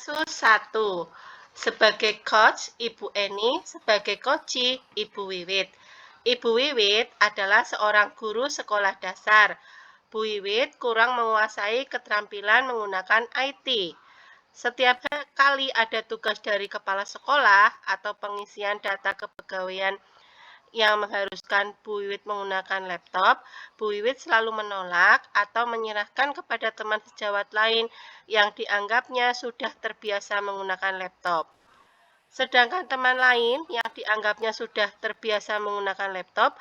Kasus 1. Sebagai coach, Ibu Eni. Sebagai coachi, Ibu Wiwit. Ibu Wiwit adalah seorang guru sekolah dasar. Bu Wiwit kurang menguasai keterampilan menggunakan IT. Setiap kali ada tugas dari kepala sekolah atau pengisian data kepegawaian yang mengharuskan Bu Wiwit menggunakan laptop, Bu Wiwit selalu menolak atau menyerahkan kepada teman sejawat lain yang dianggapnya sudah terbiasa menggunakan laptop. Sedangkan teman lain yang dianggapnya sudah terbiasa menggunakan laptop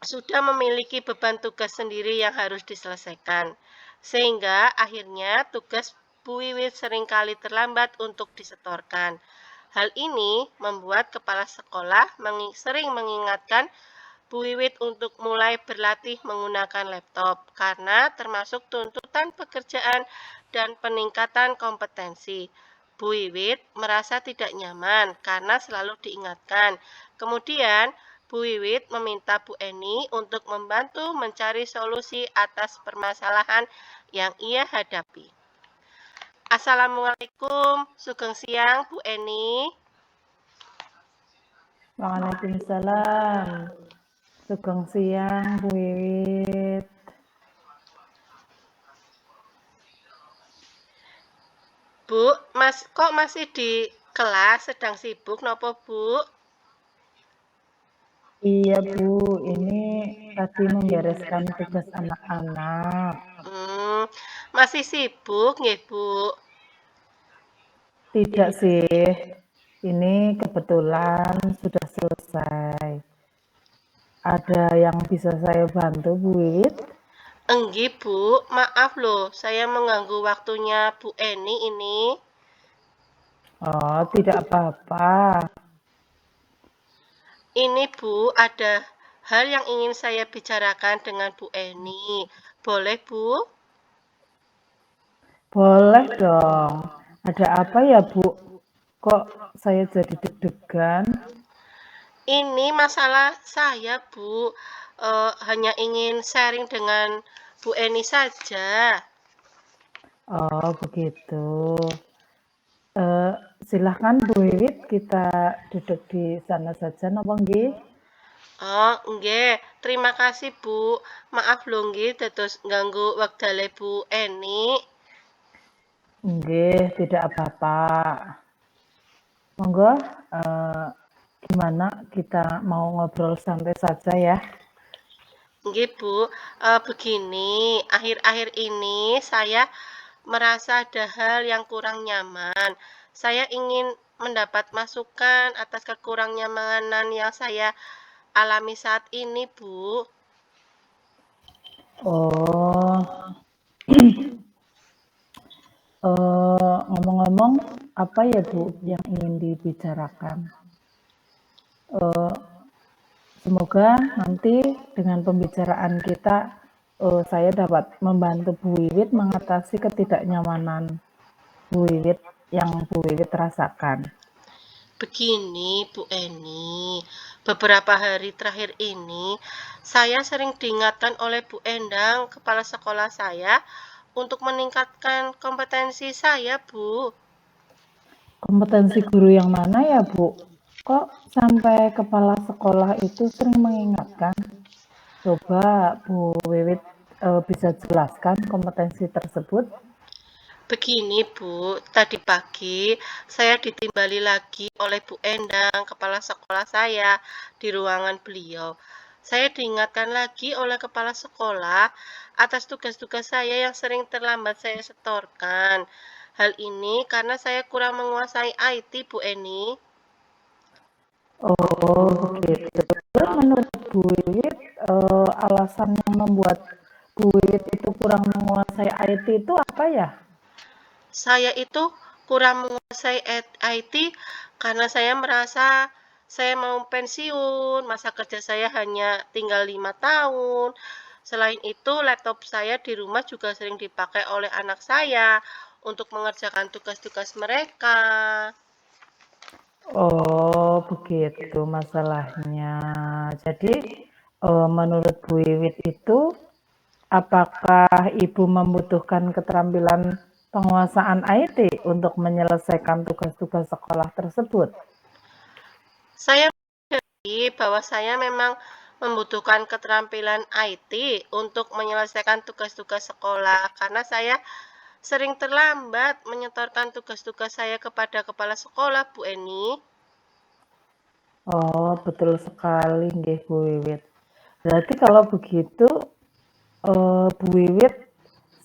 sudah memiliki beban tugas sendiri yang harus diselesaikan. Sehingga akhirnya tugas Bu Wiwit seringkali terlambat untuk disetorkan. Hal ini membuat kepala sekolah sering mengingatkan Bu Wiwit untuk mulai berlatih menggunakan laptop karena termasuk tuntutan pekerjaan dan peningkatan kompetensi. Bu Wiwit merasa tidak nyaman karena selalu diingatkan. Kemudian Bu Wiwit meminta Bu Eni untuk membantu mencari solusi atas permasalahan yang ia hadapi. Assalamualaikum, sugeng siang Bu Eni. Waalaikumsalam. Sugeng siang Bu Wiwit. Bu, kok masih di kelas, sedang sibuk nopo Bu? Iya Bu, ini tadi membereskan tugas anak-anak. Masih sibuk nggih Bu? Tidak sih, ini kebetulan sudah selesai. Ada yang bisa saya bantu Bu Wiwit? Enggih Bu, maaf loh, saya mengganggu waktunya Bu Eni ini. Oh, tidak apa-apa. Ini Bu, ada hal yang ingin saya bicarakan dengan Bu Eni. Boleh Bu? Boleh dong. Ada apa ya Bu? Kok saya jadi deg-degan? Ini masalah saya Bu, hanya ingin sharing dengan Bu Eni saja. Oh, begitu. Silahkan Bu Wiwit, kita duduk di sana saja, napa nggih? Oh, nggih. Terima kasih, Bu. Maaf lho nggih dados ganggu wektale Bu Eni. Nggih, tidak apa-apa. Monggo, gimana kita mau ngobrol santai saja ya? Nggih, Bu. Begini, akhir-akhir ini saya merasa ada hal yang kurang nyaman. Saya ingin mendapat masukan atas kekurang nyamanan yang saya alami saat ini, Bu. Oh, ngomong-ngomong, apa ya Bu yang ingin dibicarakan? Semoga nanti dengan pembicaraan kita, saya dapat membantu Bu Wiwit mengatasi ketidaknyamanan Bu Wiwit yang Bu Wiwit rasakan. Begini, Bu Eni, beberapa hari terakhir ini saya sering diingatkan oleh Bu Endang, kepala sekolah saya, untuk meningkatkan kompetensi saya, Bu. Kompetensi guru yang mana ya Bu? Kok sampai kepala sekolah itu sering mengingatkan? Coba Bu Wiwit bisa jelaskan kompetensi tersebut? Begini, Bu, tadi pagi saya ditimbali lagi oleh Bu Endang, kepala sekolah saya, di ruangan beliau. Saya diingatkan lagi oleh kepala sekolah atas tugas-tugas saya yang sering terlambat saya setorkan. Hal ini karena saya kurang menguasai IT, Bu Eni. Oh, begitu. Terus menurut Bu Wiwit, alasan yang membuat Bu Wiwit itu kurang menguasai IT itu apa ya? Saya itu kurang menguasai IT karena saya merasa saya mau pensiun, masa kerja saya hanya tinggal 5 tahun. Selain itu, laptop saya di rumah juga sering dipakai oleh anak saya untuk mengerjakan tugas-tugas mereka. Oh, begitu masalahnya. Jadi, menurut Bu Wiwit itu, apakah Ibu membutuhkan keterampilan penguasaan IT untuk menyelesaikan tugas-tugas sekolah tersebut? Saya menyadari bahwa saya memang membutuhkan keterampilan IT untuk menyelesaikan tugas-tugas sekolah karena saya sering terlambat menyetorkan tugas-tugas saya kepada kepala sekolah, Bu Eni. Oh, betul sekali nggih Bu Wiwit. Berarti kalau begitu Bu Wiwit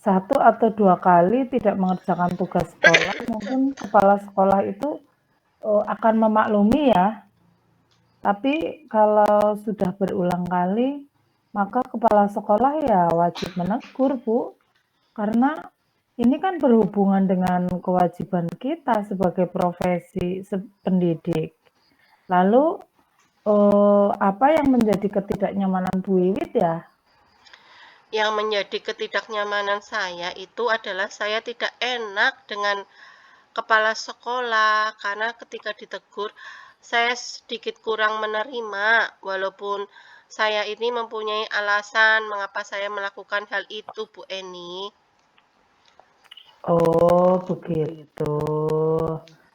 1 atau 2 kali tidak mengerjakan tugas sekolah, mungkin kepala sekolah itu akan memaklumi ya. Tapi kalau sudah berulang kali, maka kepala sekolah ya wajib menegur, Bu. Karena ini kan berhubungan dengan kewajiban kita sebagai profesi pendidik. Lalu apa yang menjadi ketidaknyamanan Bu Wiwit ya? Yang menjadi ketidaknyamanan saya itu adalah saya tidak enak dengan kepala sekolah karena ketika ditegur saya sedikit kurang menerima walaupun saya ini mempunyai alasan mengapa saya melakukan hal itu, Bu Eni. Oh, begitu.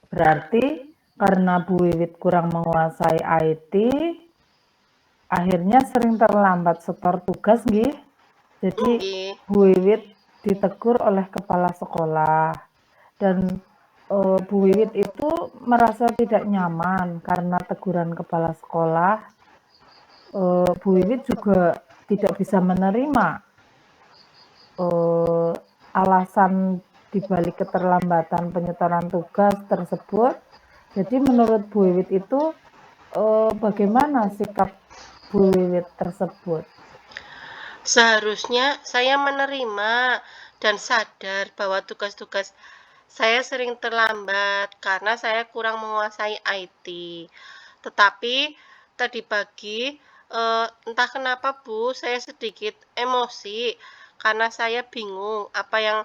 Berarti karena Bu Wiwit kurang menguasai IT, akhirnya sering terlambat setor tugas nggih. Jadi Nggih. Bu Wiwit ditegur oleh kepala sekolah dan Bu Wiwit itu merasa tidak nyaman karena teguran kepala sekolah. Bu Wiwit juga tidak bisa menerima alasan dibalik keterlambatan penyetoran tugas tersebut. Jadi menurut Bu Wiwit itu bagaimana sikap Bu Wiwit tersebut? Seharusnya saya menerima dan sadar bahwa tugas-tugas saya sering terlambat karena saya kurang menguasai IT. Tetapi tadi pagi, entah kenapa Bu, saya sedikit emosi karena saya bingung apa yang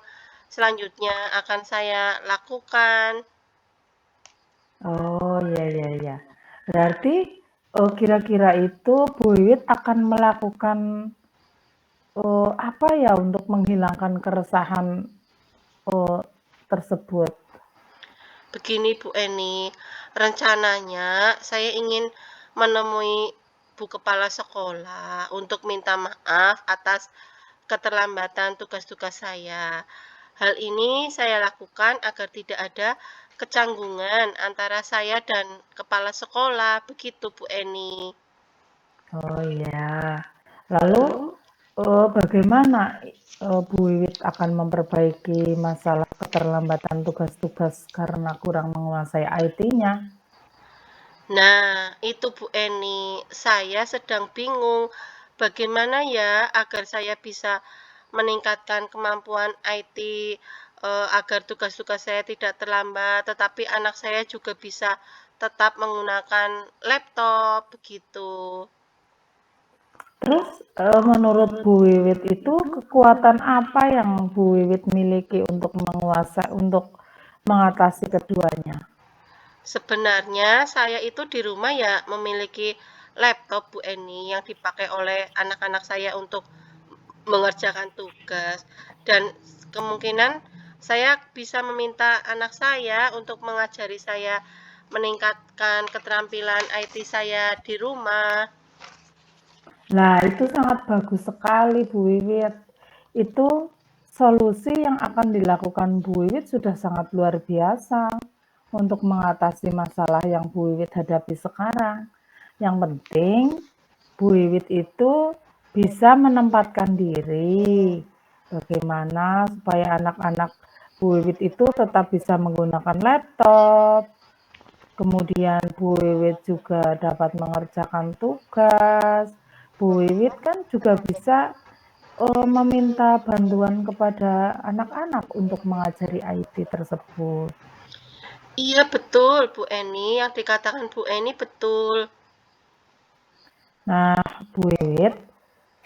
selanjutnya akan saya lakukan. Oh, ya ya ya. Berarti kira-kira itu Bu Wiwit akan melakukan apa ya untuk menghilangkan keresahan tersebut? Begini Bu Eni, rencananya saya ingin menemui Bu Kepala Sekolah untuk minta maaf atas keterlambatan tugas-tugas saya. Hal ini saya lakukan agar tidak ada kecanggungan antara saya dan kepala sekolah, begitu Bu Eni. Oh ya. Lalu bagaimana Bu Wiwit akan memperbaiki masalah keterlambatan tugas-tugas karena kurang menguasai IT-nya? Nah, itu Bu Eni, saya sedang bingung bagaimana ya agar saya bisa meningkatkan kemampuan IT agar tugas-tugas saya tidak terlambat, tetapi anak saya juga bisa tetap menggunakan laptop begitu. Terus menurut Bu Wiwit itu kekuatan apa yang Bu Wiwit miliki untuk mengatasi keduanya? Sebenarnya saya itu di rumah ya memiliki laptop Bu Eni yang dipakai oleh anak-anak saya untuk mengerjakan tugas dan kemungkinan saya bisa meminta anak saya untuk mengajari saya meningkatkan keterampilan IT saya di rumah. Nah, itu sangat bagus sekali Bu Wiwit. Itu solusi yang akan dilakukan Bu Wiwit sudah sangat luar biasa untuk mengatasi masalah yang Bu Wiwit hadapi sekarang. Yang penting Bu Wiwit itu bisa menempatkan diri. Bagaimana supaya anak-anak Bu Wiwit itu tetap bisa menggunakan laptop. Kemudian Bu Wiwit juga dapat mengerjakan tugas. Bu Wiwit kan juga bisa meminta bantuan kepada anak-anak untuk mengajari IT tersebut. Iya betul Bu Eni, yang dikatakan Bu Eni betul. Nah, Bu Wiwit,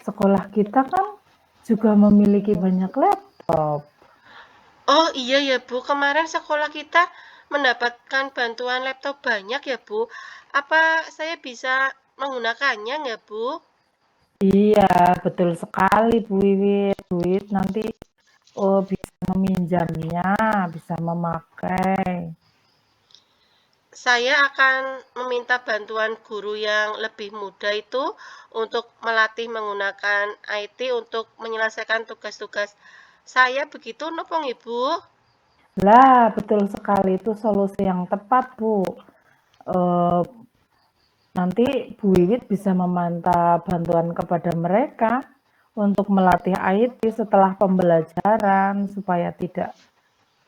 sekolah kita kan juga memiliki banyak laptop. Oh iya ya Bu, kemarin sekolah kita mendapatkan bantuan laptop banyak ya Bu. Apa saya bisa menggunakannya nggak Bu? Iya, betul sekali Bu Wiwit. Bu Wiwit nanti Oh, bisa meminjamnya, bisa memakai. Saya akan meminta bantuan guru yang lebih muda itu untuk melatih menggunakan IT untuk menyelesaikan tugas-tugas saya. Begitu nopong Ibu? Lah, betul sekali, itu solusi yang tepat, Bu. Eh, Nanti Bu Wiwit bisa meminta bantuan kepada mereka untuk melatih IT setelah pembelajaran supaya tidak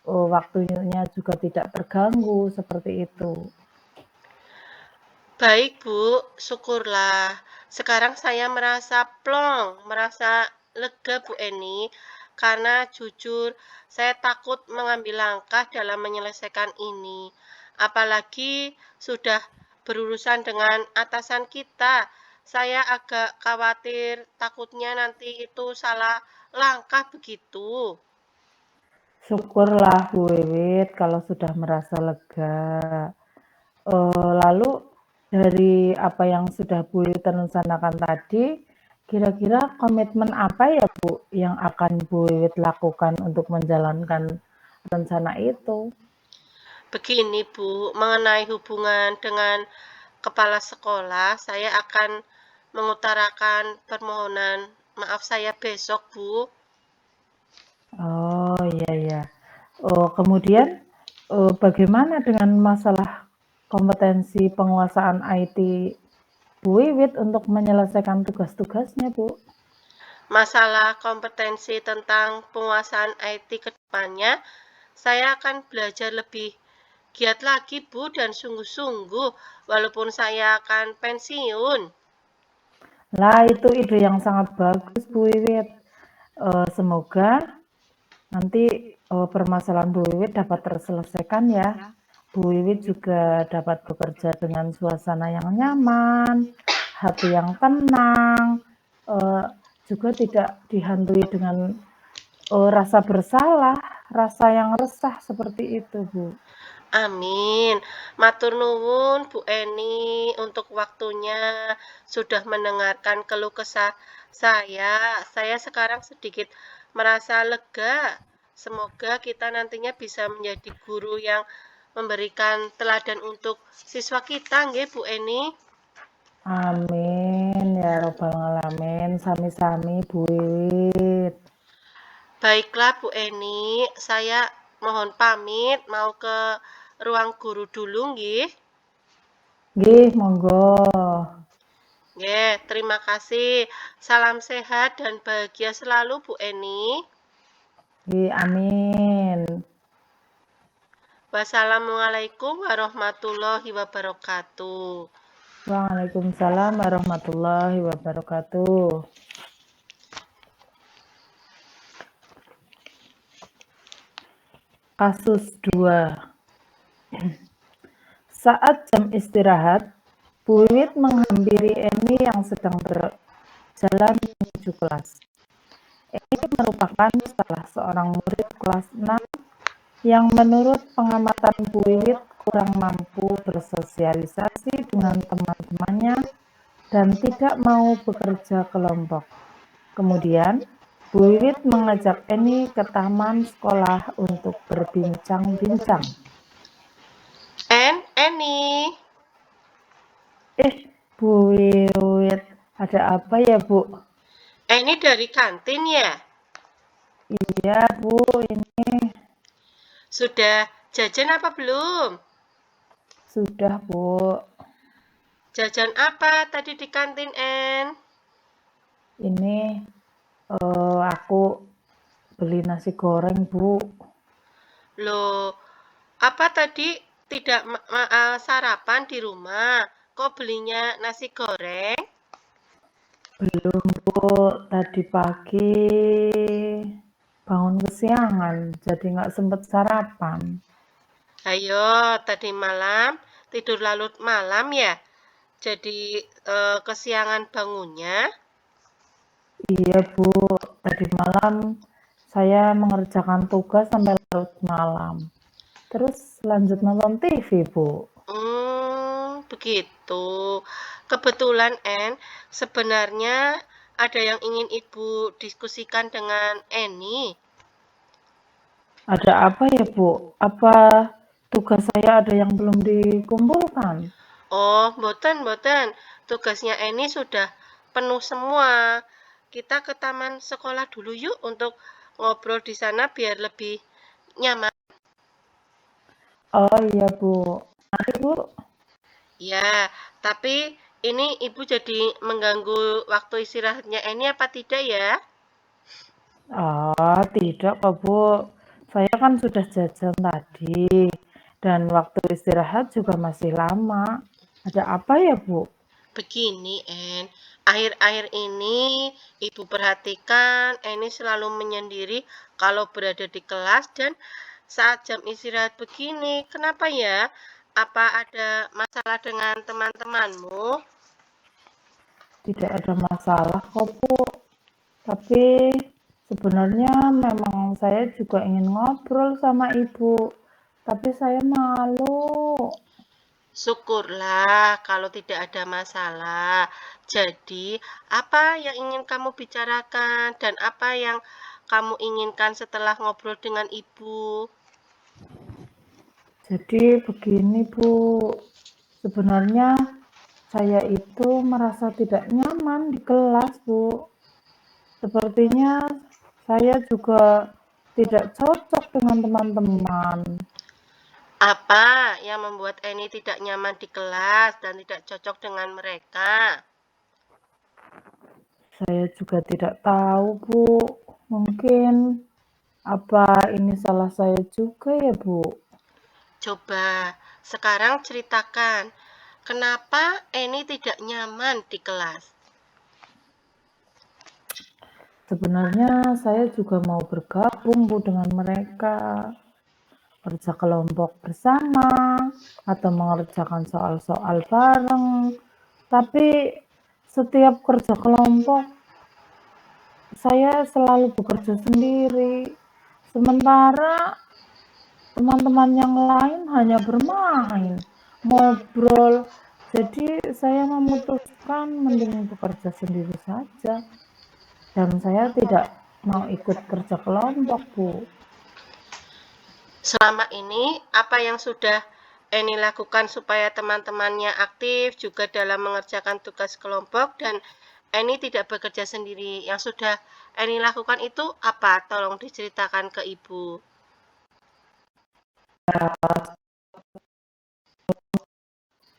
waktunya juga tidak terganggu seperti itu. Baik Bu, syukurlah. Sekarang saya merasa plong, merasa lega Bu Eni, karena jujur saya takut mengambil langkah dalam menyelesaikan ini. Apalagi sudah berurusan dengan atasan kita. Saya agak khawatir, takutnya nanti itu salah langkah begitu. Syukurlah Bu Wiwit kalau sudah merasa lega. Lalu dari apa yang sudah Bu Wiwit rencanakan tadi, kira-kira komitmen apa ya Bu yang akan Bu Wiwit lakukan untuk menjalankan rencana itu? Begini Bu, mengenai hubungan dengan kepala sekolah, saya akan mengutarakan permohonan maaf saya besok, Bu. Oh, iya ya. Kemudian, bagaimana dengan masalah kompetensi penguasaan IT Bu Wiwit untuk menyelesaikan tugas-tugasnya, Bu? Masalah kompetensi tentang penguasaan IT ke depannya, saya akan belajar lebih giat lagi, Bu, dan sungguh-sungguh, walaupun saya akan pensiun. Lah, itu ide yang sangat bagus, Bu Wiwit. Semoga nanti permasalahan Bu Wiwit dapat terselesaikan ya. Bu Wiwit juga dapat bekerja dengan suasana yang nyaman, hati yang tenang, eh, juga tidak dihantui dengan rasa bersalah, rasa yang resah seperti itu, Bu. Amin. Matur nuwun Bu Eni untuk waktunya sudah mendengarkan keluh kesah saya. Saya sekarang sedikit merasa lega. Semoga kita nantinya bisa menjadi guru yang memberikan teladan untuk siswa kita, nggih Bu Eni. Amin ya robbal alamin. Sami-sami Bu Wiwit. Baiklah Bu Eni, saya mohon pamit mau ke ruang guru dulu nggih. Nggih, monggo. Nggih, terima kasih. Salam sehat dan bahagia selalu Bu Eni. Nggih, amin. Wassalamualaikum warahmatullahi wabarakatuh. Waalaikumsalam warahmatullahi wabarakatuh. Kasus 2. Saat jam istirahat, Bu Wiwit menghampiri Eni yang sedang berjalan menuju kelas. Eni merupakan salah seorang murid kelas 6 yang menurut pengamatan Bu Wiwit kurang mampu bersosialisasi dengan teman-temannya dan tidak mau bekerja kelompok. Kemudian, Bu Wiwit mengajak Eni ke taman sekolah untuk berbincang-bincang. Eni, Bu Wiwit, ada apa ya, Bu? Eni dari kantin ya? Iya, Bu, ini Sudah jajan apa belum? sudah, Bu. Jajan apa tadi di kantin, En? Ini aku beli nasi goreng, Bu. Loh, apa tadi tidak sarapan di rumah? Kok belinya nasi goreng? Belum, Bu. Tadi pagi bangun kesiangan, jadi nggak sempet sarapan. Ayo, tadi malam tidur larut malam ya? Jadi kesiangan bangunnya? Iya, Bu. Tadi malam saya mengerjakan tugas sampai larut malam. Terus lanjut nonton TV, Bu. Begitu. Kebetulan, En, sebenarnya ada yang ingin Ibu diskusikan dengan Eni. Ada apa ya, Bu? Apa tugas saya ada yang belum dikumpulkan? Oh, mboten. Tugasnya Eni sudah penuh semua. Kita ke taman sekolah dulu yuk untuk ngobrol di sana biar lebih nyaman. Oh iya, Bu. Mari, Bu. Ya, tapi ini Ibu jadi mengganggu waktu istirahatnya Eni apa tidak ya? Oh, tidak kok, Bu. Saya kan sudah jajan tadi, dan waktu istirahat juga masih lama. Ada apa ya, Bu? Begini, En. Akhir-akhir ini Ibu perhatikan Eni selalu menyendiri kalau berada di kelas dan saat jam istirahat begini. Kenapa ya? Apa ada masalah dengan teman-temanmu? Tidak ada masalah kok, Bu. Tapi sebenarnya memang saya juga ingin ngobrol sama Ibu. Tapi saya malu. Syukurlah kalau tidak ada masalah. Jadi, apa yang ingin kamu bicarakan dan apa yang kamu inginkan setelah ngobrol dengan ibu? Jadi begini, Bu. Sebenarnya saya itu merasa tidak nyaman di kelas, Bu. Sepertinya saya juga tidak cocok dengan teman-teman. Apa yang membuat Eni tidak nyaman di kelas dan tidak cocok dengan mereka? Saya juga tidak tahu, Bu. Mungkin apa ini salah saya juga ya, Bu? Coba sekarang ceritakan, kenapa Eni tidak nyaman di kelas? Sebenarnya saya juga mau bergabung, Bu, dengan mereka. Kerja kelompok bersama atau mengerjakan soal-soal bareng. Tapi setiap kerja kelompok saya selalu bekerja sendiri. Sementara teman-teman yang lain hanya bermain, ngobrol. Jadi saya memutuskan mending bekerja sendiri saja. Dan saya tidak mau ikut kerja kelompok, Bu. Selama ini, apa yang sudah Eni lakukan supaya teman-temannya aktif juga dalam mengerjakan tugas kelompok dan Eni tidak bekerja sendiri? Yang sudah Eni lakukan itu apa? Tolong diceritakan ke Ibu. Saya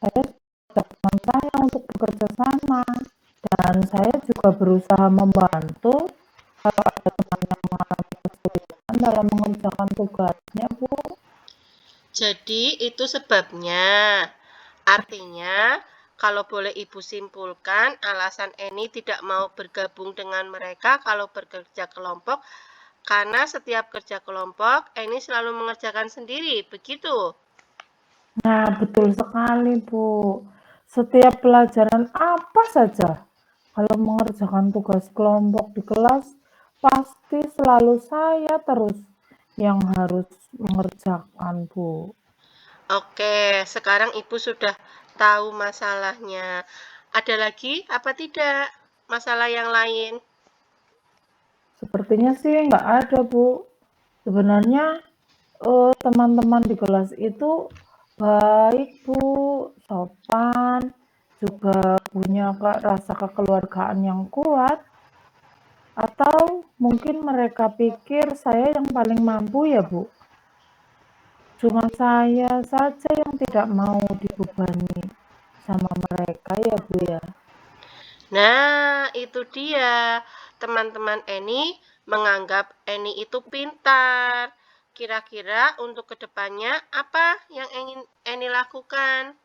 ajak teman saya untuk bekerja sama. Dan saya juga berusaha membantu kalau ada teman yang mengalami kesulitan dalam mengerjakan tugasnya, Bu. Jadi itu sebabnya. Artinya, kalau boleh Ibu simpulkan, alasan Eni tidak mau bergabung dengan mereka kalau bekerja kelompok karena setiap kerja kelompok Eni selalu mengerjakan sendiri, begitu? Nah, betul sekali, Bu. Setiap pelajaran apa saja, kalau mengerjakan tugas kelompok di kelas, pasti selalu saya terus yang harus mengerjakan, Bu. Oke, sekarang Ibu sudah tahu masalahnya. Ada lagi apa tidak masalah yang lain? Sepertinya sih nggak ada, Bu. Sebenarnya teman-teman di kelas itu baik, Bu, sopan, juga punya rasa kekeluargaan yang kuat. Atau mungkin mereka pikir saya yang paling mampu ya, Bu? Cuma saya saja yang tidak mau dibebani sama mereka ya, Bu, ya? Nah, itu dia. Teman-teman Eni menganggap Eni itu pintar. Kira-kira untuk kedepannya apa yang ingin Eni lakukan?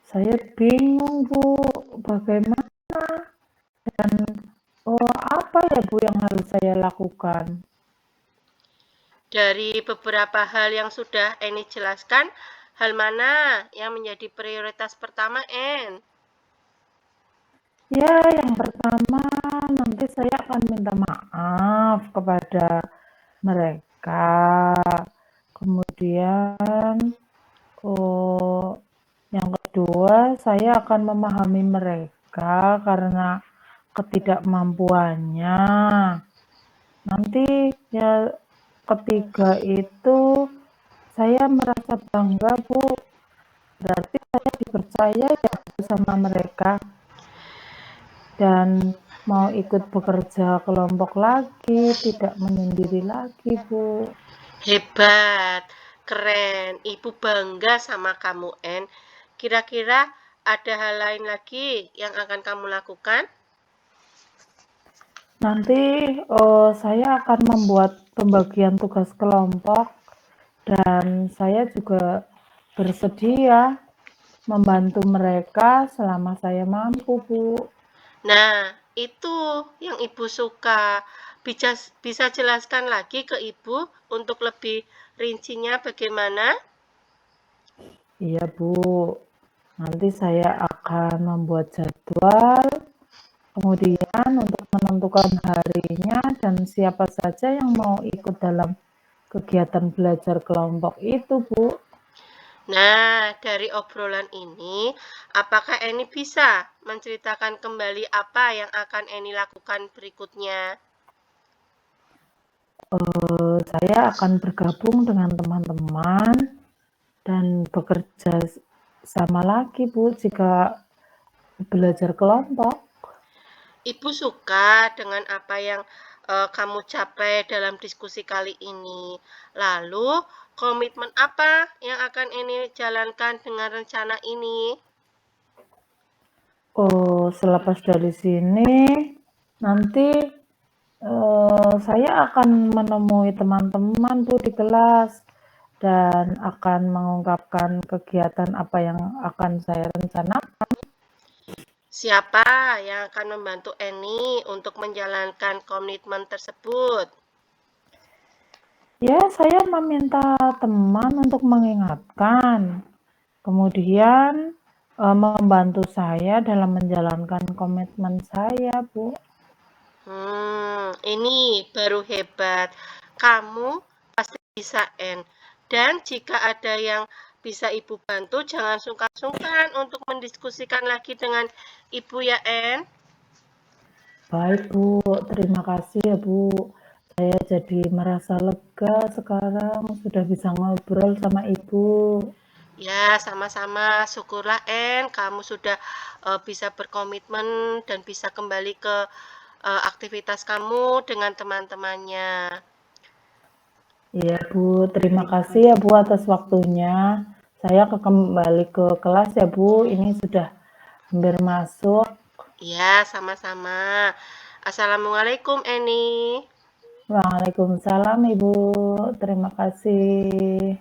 Saya bingung, Bu, bagaimana dan apa ya, Bu, yang harus saya lakukan? Dari beberapa hal yang sudah Eni jelaskan, hal mana yang menjadi prioritas pertama, En? Ya, yang pertama nanti saya akan minta maaf kepada mereka. Kemudian, oh, yang kedua saya akan memahami mereka karena ketidakmampuannya. Nanti ya ketiga itu saya merasa bangga, Bu. Berarti saya dipercaya ya Bu sama mereka dan mau ikut bekerja kelompok lagi, tidak menyendiri lagi, Bu. Hebat, keren. Ibu bangga sama kamu, En. Kira-kira ada hal lain lagi yang akan kamu lakukan? Nanti saya akan membuat pembagian tugas kelompok dan saya juga bersedia membantu mereka selama saya mampu, Bu. Nah, itu yang Ibu suka. Bisa jelaskan lagi ke Ibu untuk lebih rincinya bagaimana? Iya, Bu. Nanti saya akan membuat jadwal, kemudian untuk menentukan harinya dan siapa saja yang mau ikut dalam kegiatan belajar kelompok itu, Bu. Nah, dari obrolan ini, apakah Eni bisa menceritakan kembali apa yang akan Eni lakukan berikutnya? Saya akan bergabung dengan teman-teman dan bekerja sama lagi, Bu, jika belajar kelompok. Ibu suka dengan apa yang kamu capai dalam diskusi kali ini. Lalu, komitmen apa yang akan Eni jalankan dengan rencana ini? Selepas dari sini, nanti saya akan menemui teman-teman Bu di kelas dan akan mengungkapkan kegiatan apa yang akan saya rencanakan. Siapa yang akan membantu Eni untuk menjalankan komitmen tersebut? Ya, saya meminta teman untuk mengingatkan, kemudian membantu saya dalam menjalankan komitmen saya, Bu. Ini baru hebat. Kamu pasti bisa, En. Dan jika ada yang bisa Ibu bantu, jangan sungkan-sungkan untuk mendiskusikan lagi dengan Ibu ya, En. Baik, Bu. Terima kasih ya, Bu. Saya jadi merasa lega sekarang sudah bisa ngobrol sama Ibu. Ya, sama-sama. Syukurlah, En. Kamu sudah bisa berkomitmen dan bisa kembali ke aktivitas kamu dengan teman-temannya. Iya, Bu. Terima kasih ya, Bu, atas waktunya. Saya kembali ke kelas ya, Bu. Ini sudah hampir masuk. Ya, sama-sama. Assalamualaikum, Eni. Waalaikumsalam, Ibu. Terima kasih.